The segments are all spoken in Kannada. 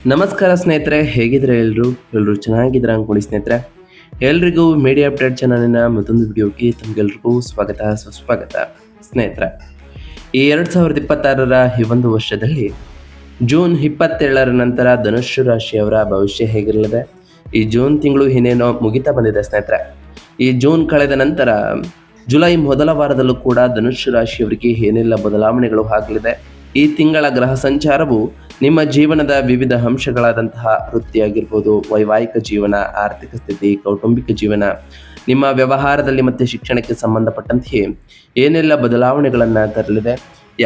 ನಮಸ್ಕಾರ ಸ್ನೇಹಿತರೆ, ಹೇಗಿದ್ರೆ ಎಲ್ಲರೂ ಚೆನ್ನಾಗಿದ್ರ ಅನ್ಕೊಳ್ಳಿ ಸ್ನೇಹಿತರೆ. ಎಲ್ರಿಗೂ ಮೀಡಿಯಾ ಅಪ್ಡೇಟ್ ಚಾನಲಿನ ಮತ್ತೊಂದು ವಿಡಿಯೋಗೆ ತಮಗೆಲ್ರಿಗೂ ಸ್ವಾಗತ ಸುಸ್ವಾಗತ. ಸ್ನೇಹಿತರೆ, ಈ 2026ರ ಈ ಒಂದು ವರ್ಷದಲ್ಲಿ ಜೂನ್ 27ರ ನಂತರ ಧನುಸ್ಸು ರಾಶಿಯವರ ಭವಿಷ್ಯ ಹೇಗಿರಲಿದೆ? ಈ ಜೂನ್ ತಿಂಗಳು ಇನ್ನೇನೋ ಮುಗಿತಾ ಬಂದಿದೆ ಸ್ನೇಹಿತರೆ. ಈ ಜೂನ್ ಕಳೆದ ನಂತರ ಜುಲೈ ಮೊದಲ ವಾರದಲ್ಲೂ ಕೂಡ ಧನುಸ್ಸು ರಾಶಿಯವರಿಗೆ ಏನೆಲ್ಲ ಬದಲಾವಣೆಗಳು ಆಗಲಿದೆ? ಈ ತಿಂಗಳ ಗ್ರಹ ಸಂಚಾರವು ನಿಮ್ಮ ಜೀವನದ ವಿವಿಧ ಅಂಶಗಳಾದಂತಹ ವೃತ್ತಿಯಾಗಿರ್ಬೋದು, ವೈವಾಹಿಕ ಜೀವನ, ಆರ್ಥಿಕ ಸ್ಥಿತಿ, ಕೌಟುಂಬಿಕ ಜೀವನ, ನಿಮ್ಮ ವ್ಯವಹಾರದಲ್ಲಿ ಮತ್ತು ಶಿಕ್ಷಣಕ್ಕೆ ಸಂಬಂಧಪಟ್ಟಂತೆಯೇ ಏನೆಲ್ಲ ಬದಲಾವಣೆಗಳನ್ನು ತರಲಿದೆ,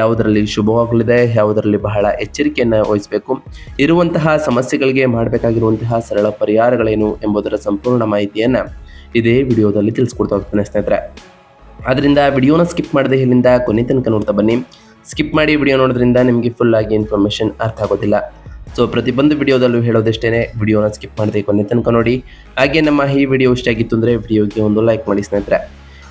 ಯಾವುದರಲ್ಲಿ ಶುಭವಾಗಲಿದೆ, ಯಾವುದರಲ್ಲಿ ಬಹಳ ಎಚ್ಚರಿಕೆಯನ್ನು ವಹಿಸಬೇಕು, ಇರುವಂತಹ ಸಮಸ್ಯೆಗಳಿಗೆ ಮಾಡಬೇಕಾಗಿರುವಂತಹ ಸರಳ ಪರಿಹಾರಗಳೇನು ಎಂಬುದರ ಸಂಪೂರ್ಣ ಮಾಹಿತಿಯನ್ನು ಇದೇ ವಿಡಿಯೋದಲ್ಲಿ ತಿಳಿಸ್ಕೊಡ್ತಾ ಹೋಗ್ತಾನೆ ಸ್ನೇಹಿತರೆ. ಆದ್ದರಿಂದ ವಿಡಿಯೋನ ಸ್ಕಿಪ್ ಮಾಡದೆ ಇಲ್ಲಿಂದ ಕೊನೆ ತನಕ ನೋಡ್ತಾ ಬನ್ನಿ. ಸ್ಕಿಪ್ ಮಾಡಿ ವಿಡಿಯೋ ನೋಡೋದ್ರಿಂದ ನಿಮಗೆ ಫುಲ್ ಆಗಿ ಇನ್ಫಾರ್ಮೇಷನ್ ಅರ್ಥ ಆಗೋದಿಲ್ಲ. ಸೊ ಪ್ರತಿಯೊಂದು ವಿಡಿಯೋದಲ್ಲೂ ಹೇಳೋದಷ್ಟೇ, ವಿಡಿಯೋನ ಸ್ಕಿಪ್ ಮಾಡದೆ ಕೊನೆ ತನಕ ನೋಡಿ. ಹಾಗೆ ನಮ್ಮ ಈ ವಿಡಿಯೋ ಇಷ್ಟ ಆಗಿತ್ತು ಅಂದರೆ ವಿಡಿಯೋಗೆ ಒಂದು ಲೈಕ್ ಮಾಡಿ ಸ್ನೇಹಿತರೆ.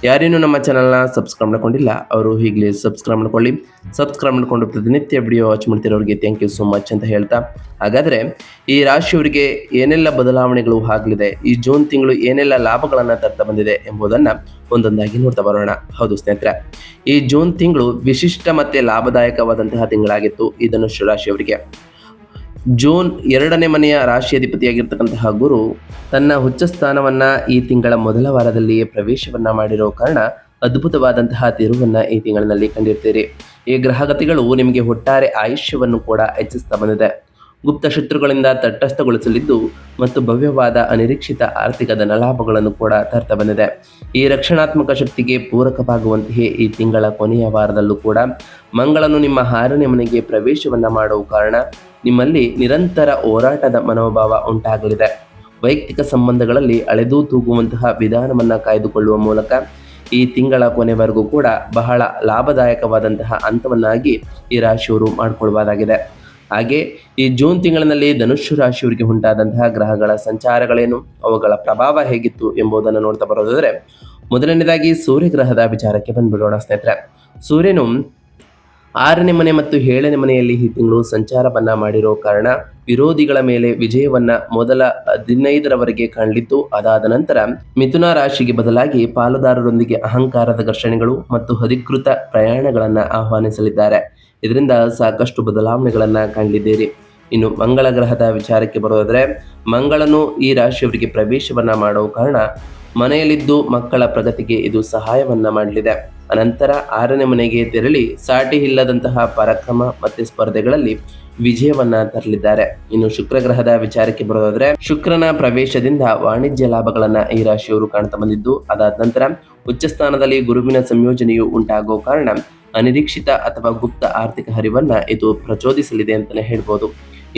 ಯಾರೇನು ನಮ್ಮ ಚಾನಲ್ನ ಸಬ್ಸ್ಕ್ರೈಬ್ ಮಾಡ್ಕೊಂಡಿಲ್ಲ ಅವರು ಈಗಲೇ ಸಬ್ಸ್ಕ್ರೈಬ್ ಮಾಡ್ಕೊಳ್ಳಿ. ಸಬ್ಸ್ಕ್ರೈಬ್ ಮಾಡ್ಕೊಂಡು ಪ್ರತಿನಿತ್ಯ ವಿಡಿಯೋ ವಾಚ್ ಮಾಡ್ತಿರೋರಿಗೆ ಥ್ಯಾಂಕ್ ಯು ಸೋ ಮಚ್ ಅಂತ ಹೇಳ್ತಾ, ಹಾಗಾದರೆ ಈ ರಾಶಿಯವರಿಗೆ ಏನೆಲ್ಲ ಬದಲಾವಣೆಗಳು ಆಗಲಿದೆ, ಈ ಜೂನ್ ತಿಂಗಳು ಏನೆಲ್ಲ ಲಾಭಗಳನ್ನು ತರ್ತಾ ಬಂದಿದೆ ಎಂಬುದನ್ನು ಒಂದೊಂದಾಗಿ ನೋಡ್ತಾ ಬರೋಣ. ಹೌದು ಸ್ನೇಹಿತರೆ, ಈ ಜೂನ್ ತಿಂಗಳು ವಿಶಿಷ್ಟ ಮತ್ತು ಲಾಭದಾಯಕವಾದಂತಹ ತಿಂಗಳಾಗಿತ್ತು ಈ ಧನುಸ್ಸು ರಾಶಿಯವರಿಗೆ. ಜೂನ್ 2ನೇ ಮನೆಯ ರಾಶಿಯಾಧಿಪತಿಯಾಗಿರ್ತಕ್ಕಂತಹ ಗುರು ತನ್ನ ಉಚ್ಚ ಸ್ಥಾನವನ್ನು ಈ ತಿಂಗಳ ಮೊದಲ ವಾರದಲ್ಲಿಯೇ ಪ್ರವೇಶವನ್ನು ಮಾಡಿರೋ ಕಾರಣ ಅದ್ಭುತವಾದಂತಹ ತಿರುವನ್ನು ಈ ತಿಂಗಳಿನಲ್ಲಿ ಕಂಡಿರ್ತೀರಿ. ಈ ಗ್ರಹಗತಿಗಳು ನಿಮಗೆ ಒಟ್ಟಾರೆ ಆಯುಷ್ಯವನ್ನು ಕೂಡ ಹೆಚ್ಚಿಸ್ತಾ ಬಂದಿದೆ. ಗುಪ್ತ ಶತ್ರುಗಳಿಂದ ತಟಸ್ಥಗೊಳಿಸಲಿದ್ದು ಮತ್ತು ಭವ್ಯವಾದ ಅನಿರೀಕ್ಷಿತ ಆರ್ಥಿಕ ಧನಲಾಭಗಳನ್ನು ಕೂಡ ತರ್ತಾ ಬಂದಿದೆ. ಈ ರಕ್ಷಣಾತ್ಮಕ ಶಕ್ತಿಗೆ ಪೂರಕವಾಗುವಂತೆಯೇ ಈ ತಿಂಗಳ ಕೊನೆಯ ವಾರದಲ್ಲೂ ಕೂಡ ಮಂಗಳನು ನಿಮ್ಮ 6ನೇ ಮನೆಗೆ ಪ್ರವೇಶವನ್ನು ಮಾಡುವ ಕಾರಣ ನಿಮ್ಮಲ್ಲಿ ನಿರಂತರ ಹೋರಾಟದ ಮನೋಭಾವ ಉಂಟಾಗಲಿದೆ. ವೈಯಕ್ತಿಕ ಸಂಬಂಧಗಳಲ್ಲಿ ಅಳೆದು ತೂಗುವಂತಹ ವಿಧಾನವನ್ನು ಕಾಯ್ದುಕೊಳ್ಳುವ ಮೂಲಕ ಈ ತಿಂಗಳ ಕೊನೆವರೆಗೂ ಕೂಡ ಬಹಳ ಲಾಭದಾಯಕವಾದಂತಹ ಹಂತವನ್ನಾಗಿ ಈ ರಾಶಿಯವರು ಮಾಡಿಕೊಳ್ಳಬಹುದಾಗಿದೆ. ಹಾಗೆ ಈ ಜೂನ್ ತಿಂಗಳಿನಲ್ಲಿ ಧನುಸ್ಸು ರಾಶಿಯವರಿಗೆ ಉಂಟಾದಂತಹ ಗ್ರಹಗಳ ಸಂಚಾರಗಳೇನು, ಅವುಗಳ ಪ್ರಭಾವ ಹೇಗಿತ್ತು ಎಂಬುದನ್ನು ನೋಡ್ತಾ ಬರೋದಾದರೆ, ಮೊದಲನೇದಾಗಿ ಸೂರ್ಯಗ್ರಹದ ವಿಚಾರಕ್ಕೆ ಬಂದ್ಬಿಡೋಣ ಸ್ನೇಹಿತರೆ. ಸೂರ್ಯನು 6ನೇ ಮನೆ ಮತ್ತು 7ನೇ ಮನೆಯಲ್ಲಿ ಈ ತಿಂಗಳು ಸಂಚಾರವನ್ನು ಮಾಡಿರೋ ಕಾರಣ ವಿರೋಧಿಗಳ ಮೇಲೆ ವಿಜಯವನ್ನು ಮೊದಲ 15ರವರೆಗೆ ಕಾಣಲಿದ್ದು, ಅದಾದ ನಂತರ ಮಿಥುನ ರಾಶಿಗೆ ಬದಲಾಗಿ ಪಾಲುದಾರರೊಂದಿಗೆ ಅಹಂಕಾರದ ಘರ್ಷಣೆಗಳು ಮತ್ತು ಅಧಿಕೃತ ಪ್ರಯಾಣಗಳನ್ನು ಆಹ್ವಾನಿಸಲಿದ್ದಾರೆ. ಇದರಿಂದ ಸಾಕಷ್ಟು ಬದಲಾವಣೆಗಳನ್ನು ಕಾಣಲಿದ್ದೀರಿ. ಇನ್ನು ಮಂಗಳ ಗ್ರಹದ ವಿಚಾರಕ್ಕೆ ಬರೋದಾದರೆ, ಮಂಗಳನು ಈ ರಾಶಿಯವರಿಗೆ ಪ್ರವೇಶವನ್ನು ಮಾಡೋ ಕಾರಣ ಮನೆಯಲ್ಲಿದ್ದು ಮಕ್ಕಳ ಪ್ರಗತಿಗೆ ಇದು ಸಹಾಯವನ್ನು ಮಾಡಲಿದೆ. ಅನಂತರ 6ನೇ ಮನೆಗೆ ತೆರಳಿ ಸಾಟಿ ಇಲ್ಲದಂತಹ ಪರಾಕ್ರಮ ಮತ್ತು ಸ್ಪರ್ಧೆಗಳಲ್ಲಿ ವಿಜಯವನ್ನ ತರಲಿದ್ದಾರೆ. ಇನ್ನು ಶುಕ್ರ ಗ್ರಹದ ವಿಚಾರಕ್ಕೆ ಬರೋದಾದ್ರೆ, ಶುಕ್ರನ ಪ್ರವೇಶದಿಂದ ವಾಣಿಜ್ಯ ಲಾಭಗಳನ್ನ ಈ ರಾಶಿಯವರು ಕಾಣ್ತಾ ಬಂದಿದ್ದು, ಅದಾದ ನಂತರ ಉಚ್ಚ ಸ್ಥಾನದಲ್ಲಿ ಗುರುವಿನ ಸಂಯೋಜನೆಯು ಉಂಟಾಗೋ ಕಾರಣ ಅನಿರೀಕ್ಷಿತ ಅಥವಾ ಗುಪ್ತ ಆರ್ಥಿಕ ಹರಿವನ್ನ ಇದು ಪ್ರಚೋದಿಸಲಿದೆ ಅಂತಲೇ ಹೇಳ್ಬೋದು.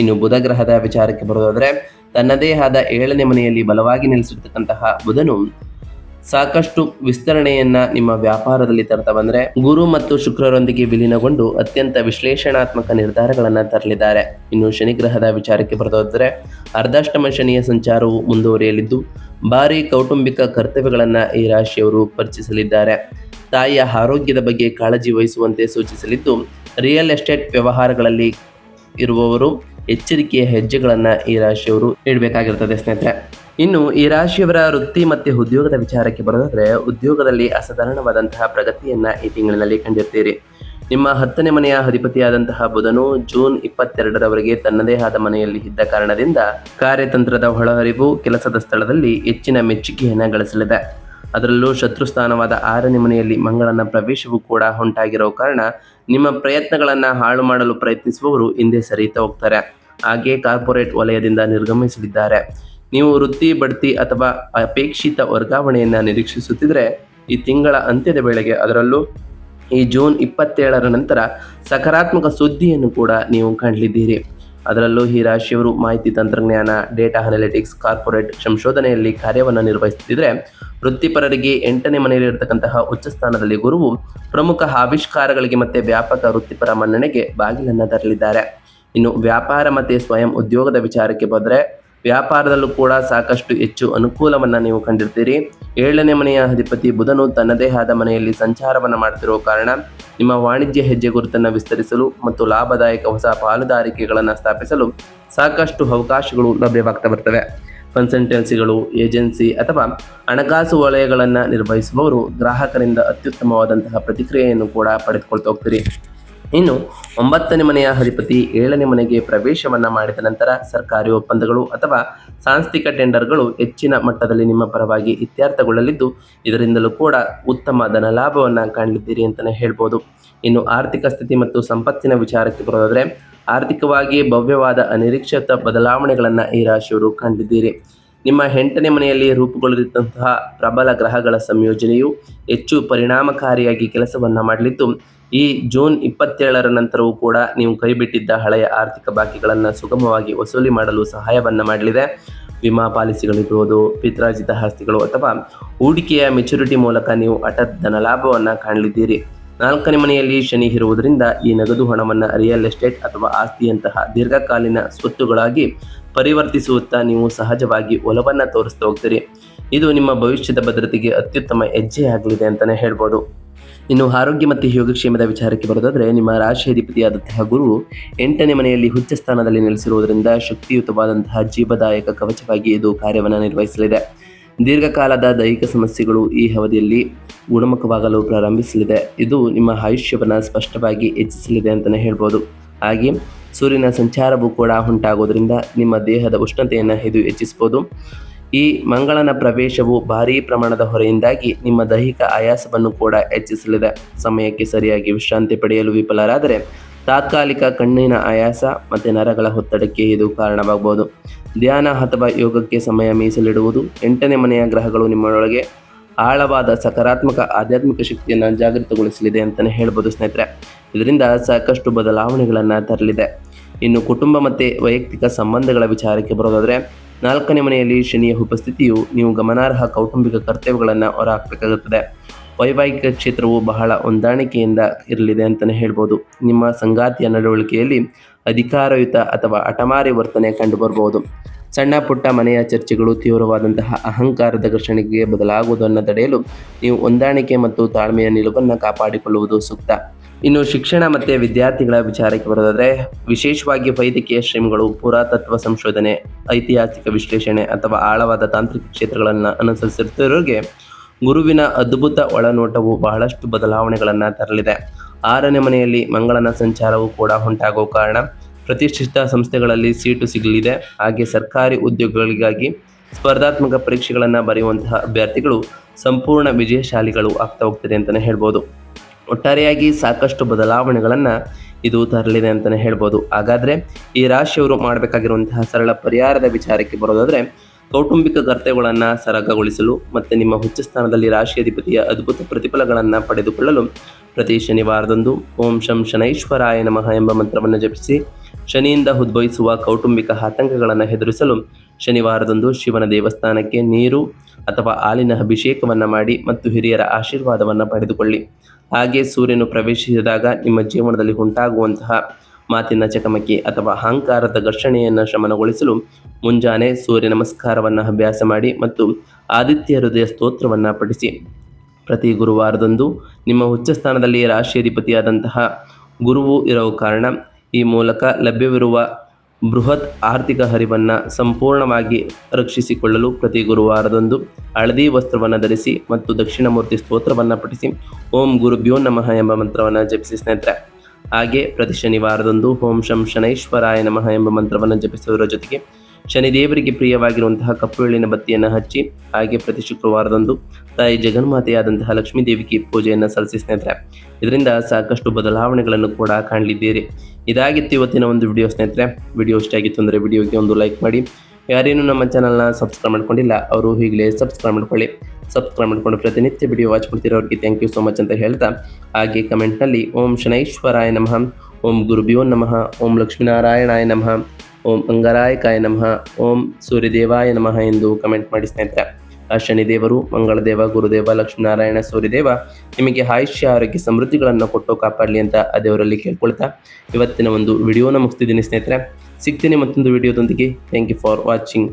ಇನ್ನು ಬುಧ ಗ್ರಹದ ವಿಚಾರಕ್ಕೆ ಬರೋದಾದ್ರೆ, ತನ್ನದೇ ಆದ 7ನೇ ಮನೆಯಲ್ಲಿ ಬಲವಾಗಿ ನೆಲೆಸಿರ್ತಕ್ಕಂತಹ ಬುಧನು ಸಾಕಷ್ಟು ವಿಸ್ತರಣೆಯನ್ನ ನಿಮ್ಮ ವ್ಯಾಪಾರದಲ್ಲಿ ತರ್ತಾ ಬಂದ್ರೆ, ಗುರು ಮತ್ತು ಶುಕ್ರರೊಂದಿಗೆ ವಿಲೀನಗೊಂಡು ಅತ್ಯಂತ ವಿಶ್ಲೇಷಣಾತ್ಮಕ ನಿರ್ಧಾರಗಳನ್ನು ತರಲಿದ್ದಾರೆ. ಇನ್ನು ಶನಿ ಗ್ರಹದ ವಿಚಾರಕ್ಕೆ ಬರೋದಾದ್ರೆ, ಅರ್ಧಾಷ್ಟಮ ಶನಿಯ ಸಂಚಾರವು ಮುಂದುವರಿಯಲಿದ್ದು ಭಾರಿ ಕೌಟುಂಬಿಕ ಕರ್ತವ್ಯಗಳನ್ನು ಈ ರಾಶಿಯವರು ಪರಿಚಯಿಸಲಿದ್ದಾರೆ. ತಾಯಿಯ ಆರೋಗ್ಯದ ಬಗ್ಗೆ ಕಾಳಜಿ ವಹಿಸುವಂತೆ ಸೂಚಿಸಲಿದ್ದು, ರಿಯಲ್ ಎಸ್ಟೇಟ್ ವ್ಯವಹಾರಗಳಲ್ಲಿ ಇರುವವರು ಎಚ್ಚರಿಕೆಯ ಹೆಜ್ಜೆಗಳನ್ನು ಈ ರಾಶಿಯವರು ಇಡಬೇಕಾಗಿರ್ತದೆ ಸ್ನೇಹಿತರೆ. ಇನ್ನು ಈ ರಾಶಿಯವರ ವೃತ್ತಿ ಮತ್ತು ಉದ್ಯೋಗದ ವಿಚಾರಕ್ಕೆ ಬರೋದಾದ್ರೆ, ಉದ್ಯೋಗದಲ್ಲಿ ಅಸಾಧಾರಣವಾದಂತಹ ಪ್ರಗತಿಯನ್ನ ಈ ತಿಂಗಳಿನಲ್ಲಿ ಕಂಡಿರ್ತೀರಿ. ನಿಮ್ಮ 10ನೇ ಮನೆಯ ಅಧಿಪತಿಯಾದಂತಹ ಬುಧನು ಜೂನ್ 22ರವರೆಗೆ ತನ್ನದೇ ಆದ ಮನೆಯಲ್ಲಿ ಇದ್ದ ಕಾರಣದಿಂದ ಕಾರ್ಯತಂತ್ರದ ಒಳಹರಿವು ಕೆಲಸದ ಸ್ಥಳದಲ್ಲಿ ಹೆಚ್ಚಿನ ಮೆಚ್ಚುಗೆಯನ್ನು ಗಳಿಸಲಿದೆ. ಅದರಲ್ಲೂ ಶತ್ರುಸ್ಥಾನವಾದ 6ನೇ ಮನೆಯಲ್ಲಿ ಮಂಗಳನ ಪ್ರವೇಶವೂ ಕೂಡ ಉಂಟಾಗಿರೋ ಕಾರಣ ನಿಮ್ಮ ಪ್ರಯತ್ನಗಳನ್ನು ಹಾಳು ಮಾಡಲು ಪ್ರಯತ್ನಿಸುವವರು ಹಿಂದೆ ಸರಿಯುತ್ತಾ ಹೋಗ್ತಾರೆ. ಹಾಗೆ ಕಾರ್ಪೊರೇಟ್ ವಲಯದಿಂದ ನಿರ್ಗಮಿಸಲಿದ್ದಾರೆ. ನೀವು ವೃತ್ತಿ ಬಡ್ತಿ ಅಥವಾ ಅಪೇಕ್ಷಿತ ವರ್ಗಾವಣೆಯನ್ನು ನಿರೀಕ್ಷಿಸುತ್ತಿದ್ದರೆ ಈ ತಿಂಗಳ ಅಂತ್ಯದ ವೇಳೆಗೆ, ಅದರಲ್ಲೂ ಈ ಜೂನ್ 27ರ ನಂತರ ಸಕಾರಾತ್ಮಕ ಸುದ್ದಿಯನ್ನು ಕೂಡ ನೀವು ಕಾಣಲಿದ್ದೀರಿ. ಅದರಲ್ಲೂ ಈ ರಾಶಿಯವರು ಮಾಹಿತಿ ತಂತ್ರಜ್ಞಾನ, ಡೇಟಾ ಅನಾಲಿಟಿಕ್ಸ್, ಕಾರ್ಪೊರೇಟ್ ಸಂಶೋಧನೆಯಲ್ಲಿ ಕಾರ್ಯವನ್ನು ನಿರ್ವಹಿಸುತ್ತಿದ್ದರೆ, ವೃತ್ತಿಪರರಿಗೆ 8ನೇ ಮನೆಯಲ್ಲಿ ಇರತಕ್ಕಂತಹ ಉಚ್ಚ ಸ್ಥಾನದಲ್ಲಿ ಗುರುವು ಪ್ರಮುಖ ಆವಿಷ್ಕಾರಗಳಿಗೆ ಮತ್ತು ವ್ಯಾಪಕ ವೃತ್ತಿಪರ ಮನ್ನಣೆಗೆ ಬಾಗಿಲನ್ನು ತರಲಿದ್ದಾರೆ. ಇನ್ನು ವ್ಯಾಪಾರ ಮತ್ತು ಸ್ವಯಂ ಉದ್ಯೋಗದ ವಿಚಾರಕ್ಕೆ ಬಂದರೆ, ವ್ಯಾಪಾರದಲ್ಲೂ ಕೂಡ ಸಾಕಷ್ಟು ಹೆಚ್ಚು ಅನುಕೂಲವನ್ನು ನೀವು ಕಂಡಿರ್ತೀರಿ. 7ನೇ ಮನೆಯ ಅಧಿಪತಿ ಬುಧನು ತನ್ನದೇ ಆದ ಮನೆಯಲ್ಲಿ ಸಂಚಾರವನ್ನು ಮಾಡ್ತಿರೋ ಕಾರಣ ನಿಮ್ಮ ವಾಣಿಜ್ಯ ಹೆಜ್ಜೆ ಗುರುತನ್ನು ವಿಸ್ತರಿಸಲು ಮತ್ತು ಲಾಭದಾಯಕ ಹೊಸ ಪಾಲುದಾರಿಕೆಗಳನ್ನು ಸ್ಥಾಪಿಸಲು ಸಾಕಷ್ಟು ಅವಕಾಶಗಳು ಲಭ್ಯವಾಗ್ತಾ ಬರ್ತವೆ. ಕನ್ಸಲ್ಟೆನ್ಸಿಗಳು, ಏಜೆನ್ಸಿ ಅಥವಾ ಹಣಕಾಸು ವಲಯಗಳನ್ನು ನಿರ್ವಹಿಸುವವರು ಗ್ರಾಹಕರಿಂದ ಅತ್ಯುತ್ತಮವಾದಂತಹ ಪ್ರತಿಕ್ರಿಯೆಯನ್ನು ಕೂಡ ಪಡೆದುಕೊಳ್ತಾ ಹೋಗ್ತೀರಿ. ಇನ್ನು 9ನೇ ಮನೆಯ ಅಧಿಪತಿ 7ನೇ ಮನೆಗೆ ಪ್ರವೇಶವನ್ನು ಮಾಡಿದ ನಂತರ ಸರ್ಕಾರಿ ಒಪ್ಪಂದಗಳು ಅಥವಾ ಸಾಂಸ್ಥಿಕ ಟೆಂಡರ್ಗಳು ಹೆಚ್ಚಿನ ಮಟ್ಟದಲ್ಲಿ ನಿಮ್ಮ ಪರವಾಗಿ ಇತ್ಯರ್ಥಗೊಳ್ಳಲಿದ್ದು, ಇದರಿಂದಲೂ ಕೂಡ ಉತ್ತಮ ಧನಲಾಭವನ್ನು ಕಾಣಲಿದ್ದೀರಿ ಅಂತಲೇ ಹೇಳ್ಬೋದು. ಇನ್ನು ಆರ್ಥಿಕ ಸ್ಥಿತಿ ಮತ್ತು ಸಂಪತ್ತಿನ ವಿಚಾರಕ್ಕೆ ಬರೋದಾದರೆ, ಆರ್ಥಿಕವಾಗಿ ಭವ್ಯವಾದ ಅನಿರೀಕ್ಷಿತ ಬದಲಾವಣೆಗಳನ್ನು ಈ ರಾಶಿಯವರು ಕಂಡಿದ್ದೀರಿ. ನಿಮ್ಮ 8ನೇ ಮನೆಯಲ್ಲಿ ರೂಪುಗೊಳ್ಳುತ್ತಿದ್ದಂತಹ ಪ್ರಬಲ ಗ್ರಹಗಳ ಸಂಯೋಜನೆಯು ಹೆಚ್ಚು ಪರಿಣಾಮಕಾರಿಯಾಗಿ ಕೆಲಸವನ್ನು ಮಾಡಲಿದ್ದು, ಈ ಜೂನ್ 27ರ ನಂತರವೂ ಕೂಡ ನೀವು ಕೈಬಿಟ್ಟಿದ್ದ ಹಳೆಯ ಆರ್ಥಿಕ ಬಾಕಿಗಳನ್ನು ಸುಗಮವಾಗಿ ವಸೂಲಿ ಮಾಡಲು ಸಹಾಯವನ್ನು ಮಾಡಲಿದೆ. ವಿಮಾ ಪಾಲಿಸಿಗಳಿರ್ಬೋದು, ಪಿತ್ರಾರ್ಜಿತ ಆಸ್ತಿಗಳು ಅಥವಾ ಹೂಡಿಕೆಯ ಮೆಚುರಿಟಿ ಮೂಲಕ ನೀವು ಹಠಾತ್ ಧನಲಾಭವನ್ನು ಕಾಣಲಿದ್ದೀರಿ. 4ನೇ ಮನೆಯಲ್ಲಿ ಶನಿ ಇರುವುದರಿಂದ ಈ ನಗದು ಹಣವನ್ನು ರಿಯಲ್ ಎಸ್ಟೇಟ್ ಅಥವಾ ಆಸ್ತಿಯಂತಹ ದೀರ್ಘಕಾಲೀನ ಸ್ವತ್ತುಗಳಾಗಿ ಪರಿವರ್ತಿಸುತ್ತಾ ನೀವು ಸಹಜವಾಗಿ ಒಲವನ್ನು ತೋರಿಸ್ತಾ ಹೋಗ್ತೀರಿ. ಇದು ನಿಮ್ಮ ಭವಿಷ್ಯದ ಭದ್ರತೆಗೆ ಅತ್ಯುತ್ತಮ ಹೆಜ್ಜೆ ಆಗಲಿದೆ ಅಂತಲೇ ಹೇಳ್ಬೋದು. ಇನ್ನು ಆರೋಗ್ಯ ಮತ್ತು ಯೋಗಕ್ಷೇಮದ ವಿಚಾರಕ್ಕೆ ಬರೋದಾದರೆ, ನಿಮ್ಮ ರಾಶಿ ಅಧಿಪತಿಯಾದಂತಹ ಗುರು 8ನೇ ಮನೆಯಲ್ಲಿ ಉಚ್ಚ ಸ್ಥಾನದಲ್ಲಿ ನೆಲೆಸಿರುವುದರಿಂದ ಶಕ್ತಿಯುತವಾದಂತಹ ಜೀವದಾಯಕ ಕವಚವಾಗಿ ಇದು ಕಾರ್ಯವನ್ನು ನಿರ್ವಹಿಸಲಿದೆ. ದೀರ್ಘಕಾಲದ ದೈಹಿಕ ಸಮಸ್ಯೆಗಳು ಈ ಅವಧಿಯಲ್ಲಿ ಗುಣಮುಖವಾಗಲು ಪ್ರಾರಂಭಿಸಲಿದೆ. ಇದು ನಿಮ್ಮ ಆಯುಷ್ಯವನ್ನು ಸ್ಪಷ್ಟವಾಗಿ ಹೆಚ್ಚಿಸಲಿದೆ ಅಂತಲೇ ಹೇಳ್ಬೋದು. ಹಾಗೆ ಸೂರ್ಯನ ಸಂಚಾರವೂ ಕೂಡ ಉಂಟಾಗೋದ್ರಿಂದ ನಿಮ್ಮ ದೇಹದ ಉಷ್ಣತೆಯನ್ನು ಇದು ಹೆಚ್ಚಿಸ್ಬೋದು. ಈ ಮಂಗಳನ ಪ್ರವೇಶವು ಭಾರೀ ಪ್ರಮಾಣದ ಹೊರೆಯಿಂದಾಗಿ ನಿಮ್ಮ ದೈಹಿಕ ಆಯಾಸವನ್ನು ಕೂಡ ಹೆಚ್ಚಿಸಲಿದೆ. ಸಮಯಕ್ಕೆ ಸರಿಯಾಗಿ ವಿಶ್ರಾಂತಿ ಪಡೆಯಲು ವಿಫಲರಾದರೆ ತಾತ್ಕಾಲಿಕ ಕಣ್ಣಿನ ಆಯಾಸ ಮತ್ತು ನರಗಳ ಒತ್ತಡಕ್ಕೆ ಇದು ಕಾರಣವಾಗಬಹುದು. ಧ್ಯಾನ ಅಥವಾ ಯೋಗಕ್ಕೆ ಸಮಯ ಮೀಸಲಿಡುವುದು 8ನೇ ಮನೆಯ ಗ್ರಹಗಳು ನಿಮ್ಮೊಳಗೆ ಆಳವಾದ ಸಕಾರಾತ್ಮಕ ಆಧ್ಯಾತ್ಮಿಕ ಶಕ್ತಿಯನ್ನು ಜಾಗೃತಗೊಳಿಸಲಿದೆ ಅಂತಲೇ ಹೇಳ್ಬೋದು ಸ್ನೇಹಿತರೆ. ಇದರಿಂದ ಸಾಕಷ್ಟು ಬದಲಾವಣೆಗಳನ್ನು ತರಲಿದೆ. ಇನ್ನು ಕುಟುಂಬ ಮತ್ತು ವೈಯಕ್ತಿಕ ಸಂಬಂಧಗಳ ವಿಚಾರಕ್ಕೆ ಬರೋದಾದರೆ, 4ನೇ ಮನೆಯಲ್ಲಿ ಶನಿಯ ಉಪಸ್ಥಿತಿಯು ನೀವು ಗಮನಾರ್ಹ ಕೌಟುಂಬಿಕ ಕರ್ತವ್ಯಗಳನ್ನು ಹೊರಹಾಕಬೇಕಾಗುತ್ತದೆ. ವೈವಾಹಿಕ ಕ್ಷೇತ್ರವು ಬಹಳ ಹೊಂದಾಣಿಕೆಯಿಂದ ಇರಲಿದೆ ಅಂತಲೇ ಹೇಳ್ಬೋದು. ನಿಮ್ಮ ಸಂಗಾತಿಯ ನಡವಳಿಕೆಯಲ್ಲಿ ಅಧಿಕಾರಯುತ ಅಥವಾ ಹಠಮಾರಿ ವರ್ತನೆ ಕಂಡುಬರಬಹುದು. ಸಣ್ಣ ಪುಟ್ಟ ಮನೆಯ ಚರ್ಚೆಗಳು ತೀವ್ರವಾದಂತಹ ಅಹಂಕಾರದ ಘರ್ಷಣೆಗೆ ಬದಲಾಗುವುದನ್ನು ತಡೆಯಲು ನೀವು ಹೊಂದಾಣಿಕೆ ಮತ್ತು ತಾಳ್ಮೆಯ ನಿಲುವನ್ನು ಕಾಪಾಡಿಕೊಳ್ಳುವುದು ಸೂಕ್ತ. ಇನ್ನು ಶಿಕ್ಷಣ ಮತ್ತು ವಿದ್ಯಾರ್ಥಿಗಳ ವಿಚಾರಕ್ಕೆ ಬರೋದಾದರೆ, ವಿಶೇಷವಾಗಿ ವೈದ್ಯಕೀಯ ಸ್ಟ್ರೀಮ್ಗಳು, ಪುರಾತತ್ವ ಸಂಶೋಧನೆ, ಐತಿಹಾಸಿಕ ವಿಶ್ಲೇಷಣೆ ಅಥವಾ ಆಳವಾದ ತಾಂತ್ರಿಕ ಕ್ಷೇತ್ರಗಳನ್ನು ಅನುಸರಿಸುತ್ತಿರೋರಿಗೆ ಗುರುವಿನ ಅದ್ಭುತ ಒಳನೋಟವು ಬಹಳಷ್ಟು ಬದಲಾವಣೆಗಳನ್ನು ತರಲಿದೆ. 6ನೇ ಮನೆಯಲ್ಲಿ ಮಂಗಳನ ಸಂಚಾರವು ಕೂಡ ಉಂಟಾಗುವ ಕಾರಣ ಪ್ರತಿಷ್ಠಿತ ಸಂಸ್ಥೆಗಳಲ್ಲಿ ಸೀಟು ಸಿಗಲಿದೆ. ಹಾಗೆ ಸರ್ಕಾರಿ ಉದ್ಯೋಗಗಳಿಗಾಗಿ ಸ್ಪರ್ಧಾತ್ಮಕ ಪರೀಕ್ಷೆಗಳನ್ನು ಬರೆಯುವಂತಹ ಅಭ್ಯರ್ಥಿಗಳು ಸಂಪೂರ್ಣ ವಿಜಯಶಾಲಿಗಳು ಆಗ್ತಾ ಹೋಗ್ತದೆ ಅಂತಲೇ ಹೇಳ್ಬೋದು. ಒಟ್ಟಾರೆಯಾಗಿ ಸಾಕಷ್ಟು ಬದಲಾವಣೆಗಳನ್ನು ಇದು ತರಲಿದೆ ಅಂತಲೇ ಹೇಳ್ಬೋದು. ಹಾಗಾದರೆ ಈ ರಾಶಿಯವರು ಮಾಡಬೇಕಾಗಿರುವಂತಹ ಸರಳ ಪರಿಹಾರದ ವಿಚಾರಕ್ಕೆ ಬರೋದಾದರೆ, ಕೌಟುಂಬಿಕ ಕರ್ತವ್ಯಗಳನ್ನು ಸರಾಗಗೊಳಿಸಲು ಮತ್ತು ನಿಮ್ಮ ಉಚ್ಚ ಸ್ಥಾನದಲ್ಲಿ ರಾಶಿಯಾಧಿಪತಿಯ ಅದ್ಭುತ ಪ್ರತಿಫಲಗಳನ್ನು ಪಡೆದುಕೊಳ್ಳಲು ಪ್ರತಿ ಶನಿವಾರದಂದು ಓಂ ಶಂ ಶನೈಶ್ವರಾಯ ನಮಃ ಎಂಬ ಮಂತ್ರವನ್ನು ಜಪಿಸಿ, ಶನಿಯಿಂದ ಉದ್ಭವಿಸುವ ಕೌಟುಂಬಿಕ ಆತಂಕಗಳನ್ನು ಎದುರಿಸಲು ಶನಿವಾರದಂದು ಶಿವನ ದೇವಸ್ಥಾನಕ್ಕೆ ನೀರು ಅಥವಾ ಹಾಲಿನ ಅಭಿಷೇಕವನ್ನು ಮಾಡಿ ಮತ್ತು ಹಿರಿಯರ ಆಶೀರ್ವಾದವನ್ನು ಪಡೆದುಕೊಳ್ಳಿ. ಹಾಗೆ ಸೂರ್ಯನು ಪ್ರವೇಶಿಸಿದಾಗ ನಿಮ್ಮ ಜೀವನದಲ್ಲಿ ಉಂಟಾಗುವಂತಹ ಮಾತಿನ ಚಕಮಕಿ ಅಥವಾ ಅಹಂಕಾರದ ಘರ್ಷಣೆಯನ್ನು ಶಮನಗೊಳಿಸಲು ಮುಂಜಾನೆ ಸೂರ್ಯ ನಮಸ್ಕಾರವನ್ನು ಅಭ್ಯಾಸ ಮಾಡಿ ಮತ್ತು ಆದಿತ್ಯ ಹೃದಯ ಸ್ತೋತ್ರವನ್ನು ಪಠಿಸಿ. ಪ್ರತಿ ಗುರುವಾರದಂದು ನಿಮ್ಮ ಉಚ್ಚ ಸ್ಥಾನದಲ್ಲಿ ರಾಶಿಯಾಧಿಪತಿಯಾದಂತಹ ಗುರುವು ಇರುವ ಕಾರಣ ಈ ಮೂಲಕ ಲಭ್ಯವಿರುವ ಬೃಹತ್ ಆರ್ಥಿಕ ಹರಿವನ್ನು ಸಂಪೂರ್ಣವಾಗಿ ರಕ್ಷಿಸಿಕೊಳ್ಳಲು ಪ್ರತಿ ಗುರುವಾರದಂದು ಹಳದಿ ವಸ್ತ್ರವನ್ನು ಧರಿಸಿ ಮತ್ತು ದಕ್ಷಿಣಮೂರ್ತಿ ಸ್ತೋತ್ರವನ್ನು ಪಠಿಸಿ ಓಂ ಗುರುಭ್ಯೋ ನಮಃ ಎಂಬ ಮಂತ್ರವನ್ನು ಜಪಿಸಿ ಸ್ನೇಹಿತರೆ. ಹಾಗೆ ಪ್ರತಿ ಶನಿವಾರದಂದು ಓಂ ಶಂ ಶನೈಶ್ವರಾಯ ನಮಃ ಎಂಬ ಮಂತ್ರವನ್ನು ಜಪಿಸುವುದರ ಜೊತೆಗೆ ಶನಿದೇವರಿಗೆ ಪ್ರಿಯವಾಗಿರುವಂತಹ ಕಪ್ಪು ಎಳ್ಳಿನ ಬತ್ತಿಯನ್ನು ಹಚ್ಚಿ, ಹಾಗೆ ಪ್ರತಿ ಶುಕ್ರವಾರದಂದು ತಾಯಿ ಜಗನ್ಮಾತೆಯಾದಂತಹ ಲಕ್ಷ್ಮೀ ದೇವಿಗೆ ಪೂಜೆಯನ್ನು ಸಲ್ಲಿಸಿ ಸ್ನೇಹಿತರೆ. ಇದರಿಂದ ಸಾಕಷ್ಟು ಬದಲಾವಣೆಗಳನ್ನು ಕೂಡ ಕಾಣಲಿದ್ದೀರಿ. ಇದಾಗಿತ್ತು ಇವತ್ತಿನ ಒಂದು ವಿಡಿಯೋ ಸ್ನೇಹಿತರೆ. ವಿಡಿಯೋ ಇಷ್ಟ ಆಗಿತ್ತು ಅಂದರೆ ವಿಡಿಯೋಗೆ ಒಂದು ಲೈಕ್ ಮಾಡಿ. ಯಾರೇನು ನಮ್ಮ ಚಾನಲ್ನ ಸಬ್ಸ್ಕ್ರೈಬ್ ಮಾಡ್ಕೊಂಡಿಲ್ಲ ಅವರು ಈಗಲೇ ಸಬ್ಸ್ಕ್ರೈಬ್ ಮಾಡ್ಕೊಳ್ಳಿ. ಸಬ್ಸ್ಕ್ರೈಬ್ ಮಾಡ್ಕೊಂಡು ಪ್ರತಿನಿತ್ಯ ವಿಡಿಯೋ ವಾಚ್ ಮಾಡ್ತಿರೋರಿಗೆ ಥ್ಯಾಂಕ್ ಯು ಸೋ ಮಚ್ ಅಂತ ಹೇಳ್ತಾ, ಹಾಗೆ ಕಮೆಂಟ್ನಲ್ಲಿ ಓಂ ಶನೈಶ್ವರಾಯ ನಮಃ, ಓಂ ಗುರುಭ್ಯೋ ನಮಃ, ಓಂ ಲಕ್ಷ್ಮೀನಾರಾಯಣಾಯ ನಮಃ, ಓಂ ಅಂಗರಾಯಕಾಯ ನಮಃ, ಓಂ ಸೂರ್ಯದೇವಾಯ ನಮಃ ಎಂದು ಕಮೆಂಟ್ ಮಾಡಿ ಸ್ನೇಹಿತರೆ. ಆ ಶನಿದೇವರು, ಮಂಗಳದೇವ, ಗುರುದೇವ, ಲಕ್ಷ್ಮೀನಾರಾಯಣ, ಸೂರ್ಯದೇವ ನಿಮಗೆ ಆಯುಷ್ಯ ಆರೋಗ್ಯ ಸಮೃದ್ಧಿಗಳನ್ನು ಕೊಟ್ಟು ಕಾಪಾಡಲಿ ಅಂತ ಆ ದೇವರಲ್ಲಿ ಕೇಳ್ಕೊಳ್ತಾ ಇವತ್ತಿನ ಒಂದು ವಿಡಿಯೋನ ಮುಗಿಸ್ತಿದ್ದೀನಿ ಸ್ನೇಹಿತರೆ. ಸಿಗ್ತೀನಿ ಮತ್ತೊಂದು ವಿಡಿಯೋದೊಂದಿಗೆ. Thank you for watching.